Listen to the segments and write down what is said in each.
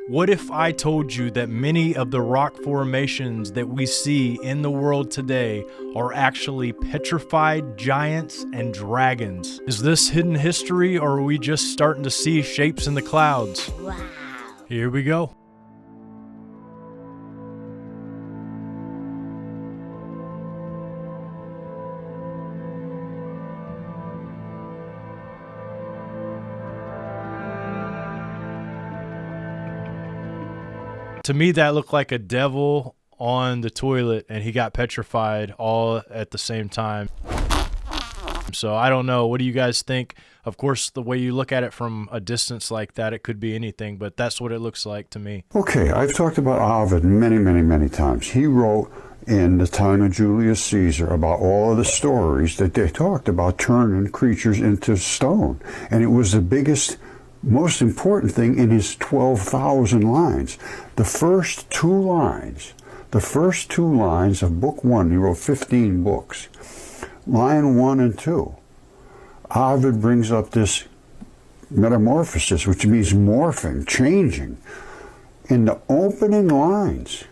What if I told you that many of the rock formations that we see in the world today are actually petrified giants and dragons? Is this hidden history, or are we just starting to see shapes in the clouds? Wow. Here we go. To me, that looked like a devil on the toilet, and he got petrified all at the same time. So I don't know. What do you guys think? Of course, the way you look at it from a distance like that, it could be anything, but that's what it looks like to me. Okay, I've talked about Ovid many times. He wrote in the time of Julius Caesar about all of the stories that they talked about turning creatures into stone. And it was the biggest, most important thing in his 12,000 lines. The first two lines of book 1, he wrote 15 books. Line 1 and 2, Ovid brings up this metamorphosis, which means morphing, changing. In the opening lines,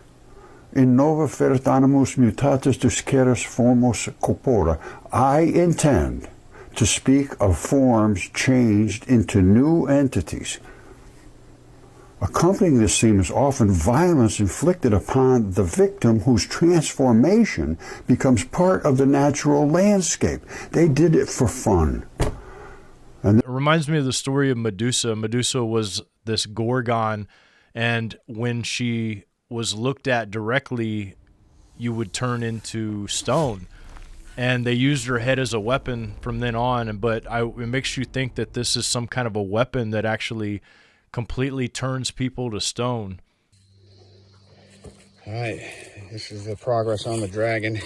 in nova ferat animus mutatus dusceris formos corpora, I intend to speak of forms changed into new entities. Accompanying this theme is often violence inflicted upon the victim, whose transformation becomes part of the natural landscape. They did it for fun. And it reminds me of the story of Medusa. Medusa was this Gorgon, and when she was looked at directly, you would turn into stone. And they used her head as a weapon from then on. But it makes you think that this is some kind of a weapon that actually completely turns people to stone. All right, this is the progress on the dragon.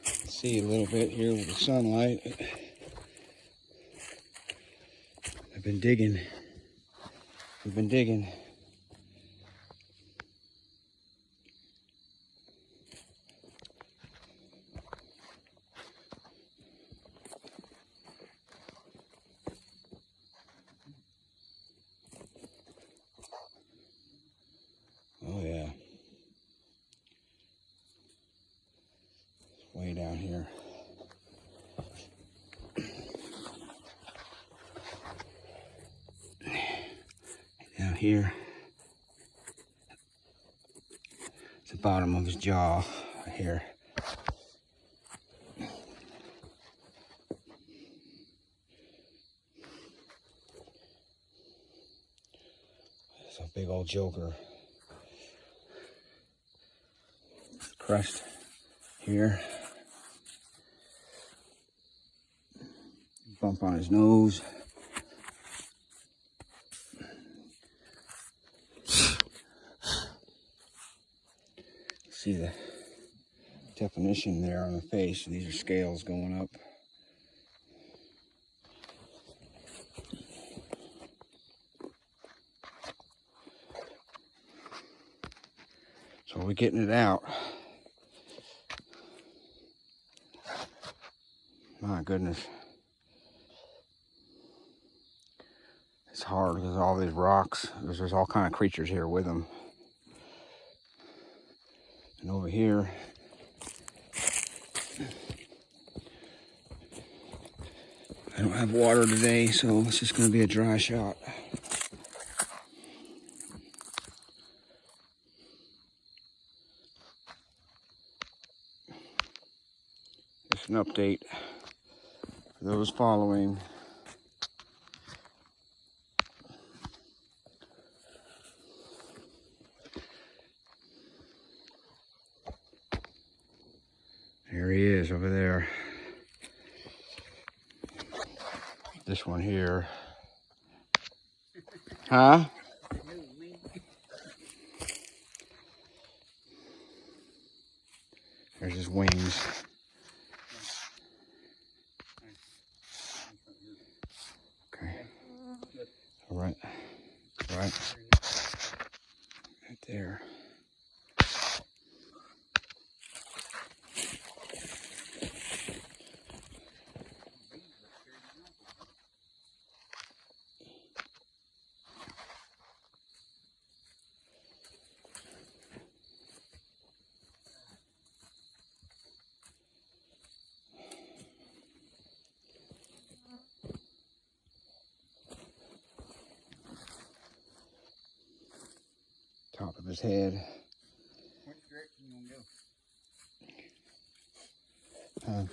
See a little bit here with the sunlight. I've been digging. We've been digging. Oh yeah. It's way down here. Down here. It's the bottom of his jaw right here. It's a big old joker. Crust here. Bump on his nose. See the definition there on the face. These are scales going up. So we're getting it out. My goodness. It's hard because all these rocks, there's all kind of creatures here with them. And over here, I don't have water today, so it's just going to be a dry shot. Just an update for those following. There he is over there. This one here. Huh? There's his wings. Okay. All right. All right. Right there. top of his head. Which direction you want to go?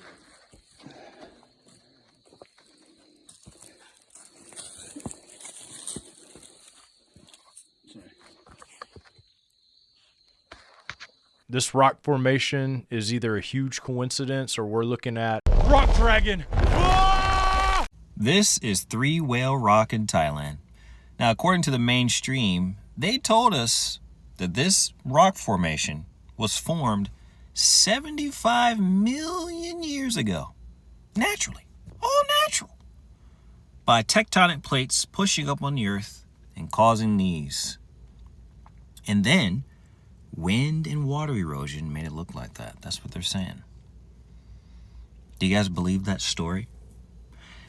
This rock formation is either a huge coincidence or we're looking at rock dragon. Ah! This is Three Whale Rock in Thailand. Now, according to the mainstream, they told us that this rock formation was formed 75 million years ago. Naturally. All natural. By tectonic plates pushing up on the earth and causing these. And then wind and water erosion made it look like that. That's what they're saying. Do you guys believe that story?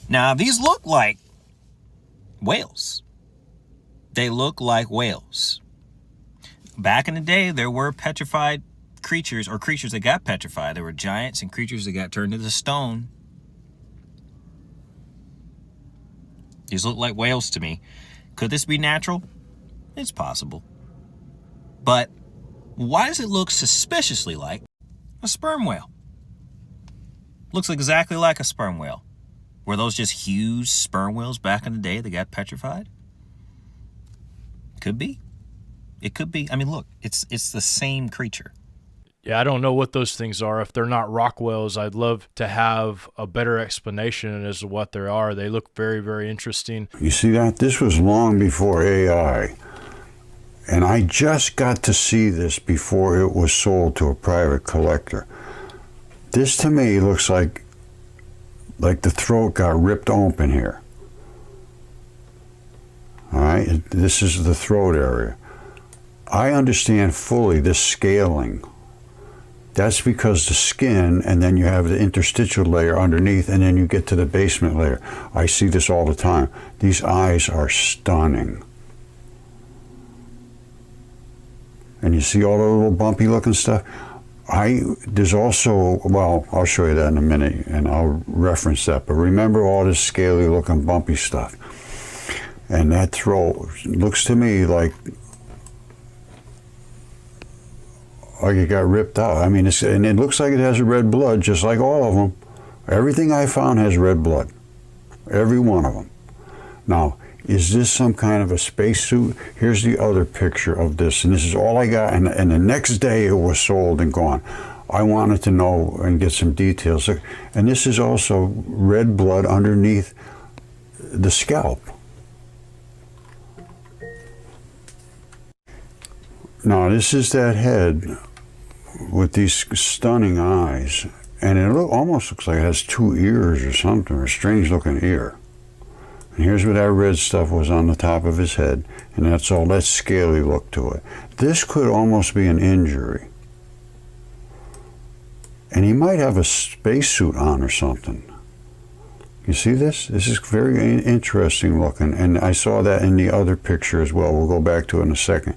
Now, these look like whales. They look like whales. Back in the day, there were petrified creatures, or creatures that got petrified. There were giants and creatures that got turned into stone. These look like whales to me. Could this be natural? It's possible. But why does it look suspiciously like a sperm whale? Looks exactly like a sperm whale. Were those just huge sperm whales back in the day that got petrified? Could be. It could be. I mean, look, it's the same creature. Yeah, I don't know what those things are. If they're not rock whales, I'd love to have a better explanation as to what they are. They look very, very interesting. You see that? This was long before AI. And I just got to see this before it was sold to a private collector. This to me looks like the throat got ripped open here. All right, this is the throat area. I understand fully this scaling. That's because the skin, and then you have the interstitial layer underneath, and then you get to the basement layer. I see this all the time. These eyes are stunning. And you see all the little bumpy looking stuff? There's also, well, I'll show you that in a minute, and I'll reference that. But remember all this scaly looking bumpy stuff. And that throat looks to me like it got ripped out. I mean, and it looks like it has red blood, just like all of them. Everything I found has red blood. Every one of them. Now, is this some kind of a spacesuit? Here's the other picture of this, and this is all I got, and the next day it was sold and gone. I wanted to know and get some details. And this is also red blood underneath the scalp. Now, this is that head with these stunning eyes, and it almost looks like it has two ears or something, or a strange looking ear. And here's where that red stuff was on the top of his head, and that's all that scaly look to it. This could almost be an injury. And he might have a spacesuit on or something. You see this? This is very interesting looking, and I saw that in the other picture as well. We'll go back to it in a second.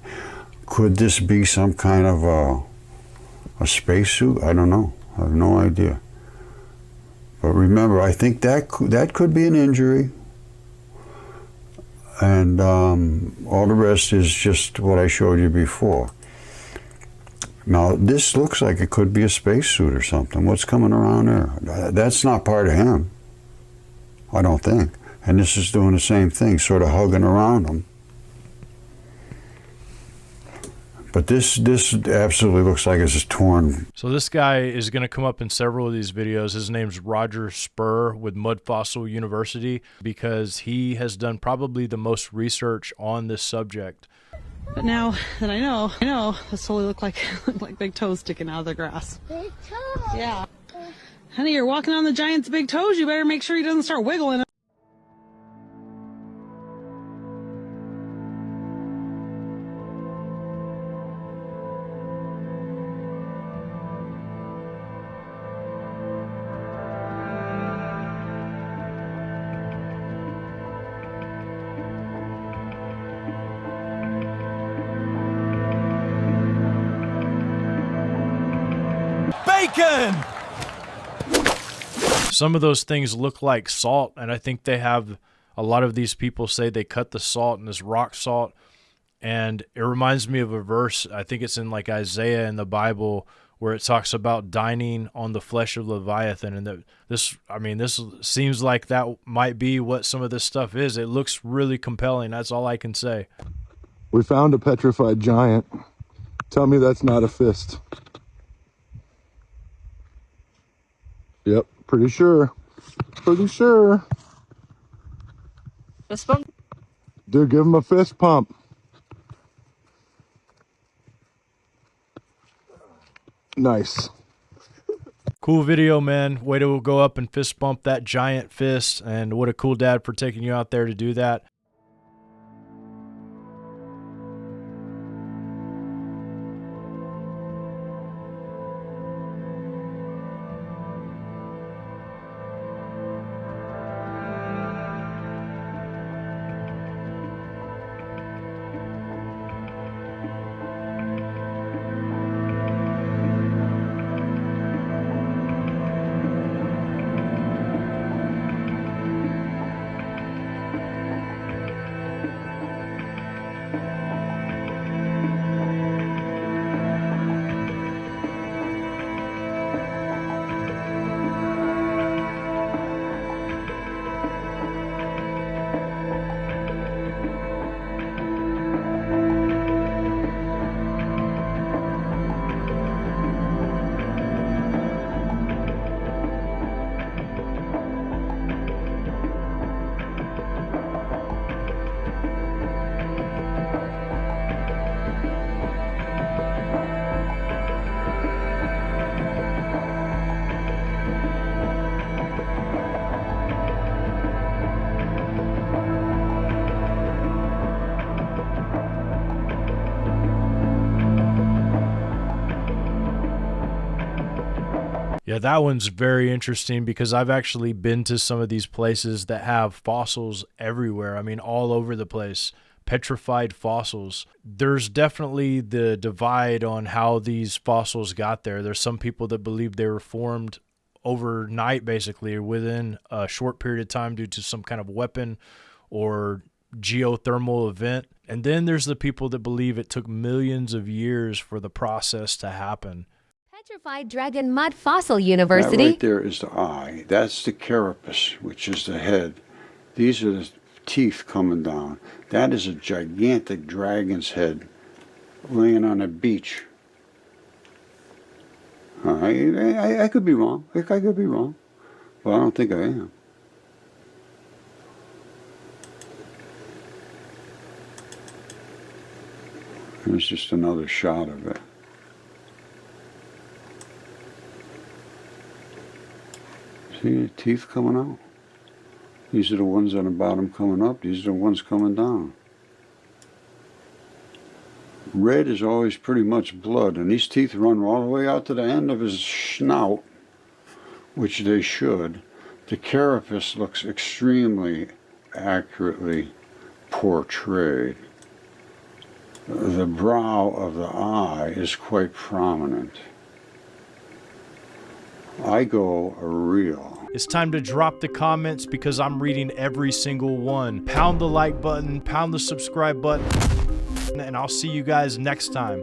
Could this be some kind of a spacesuit? I don't know. I have no idea. But remember, I think that could be an injury. And all the rest is just what I showed you before. Now, this looks like it could be a spacesuit or something. What's coming around there? That's not part of him, I don't think. And this is doing the same thing, sort of hugging around him. But this absolutely looks like it's just torn. So this guy is going to come up in several of these videos. His name's Roger Spur with Mud Fossil University, because he has done probably the most research on this subject. But now that I know, this totally look like big toes sticking out of the grass. Big toes. Yeah. Honey, you're walking on the giant's big toes. You better make sure he doesn't start wiggling. Bacon! Some of those things look like salt, and I think they have, a lot of these people say they cut the salt and this rock salt, And it reminds me of a verse, I think it's in like Isaiah in the Bible, where it talks about dining on the flesh of Leviathan. And that this seems like that might be what some of this stuff is. It looks really compelling. That's all I can say. We found a petrified giant. Tell me that's not a fist. Yep, pretty sure. Pretty sure. Fist bump? Dude, give him a fist pump. Nice. Cool video, man. Way to go up and fist bump that giant fist. And what a cool dad for taking you out there to do that. Yeah, that one's very interesting because I've actually been to some of these places that have fossils everywhere. I mean, all over the place. Petrified fossils. There's definitely the divide on how these fossils got there. There's some people that believe they were formed overnight, basically, or within a short period of time due to some kind of weapon or geothermal event. And then there's the people that believe it took millions of years for the process to happen. Petrified Dragon Mud Fossil University. That right there is the eye. That's the carapace, which is the head. These are the teeth coming down. That is a gigantic dragon's head laying on a beach. I could be wrong. I could be wrong. But I don't think I am. There's just another shot of it. See the teeth coming out? These are the ones on the bottom coming up. These are the ones coming down. Red is always pretty much blood, and these teeth run all the way out to the end of his snout, which they should. The carapace looks extremely accurately portrayed. The brow of the eye is quite prominent. I go real. It's time to drop the comments because I'm reading every single one. Pound the like button, pound the subscribe button, and I'll see you guys next time.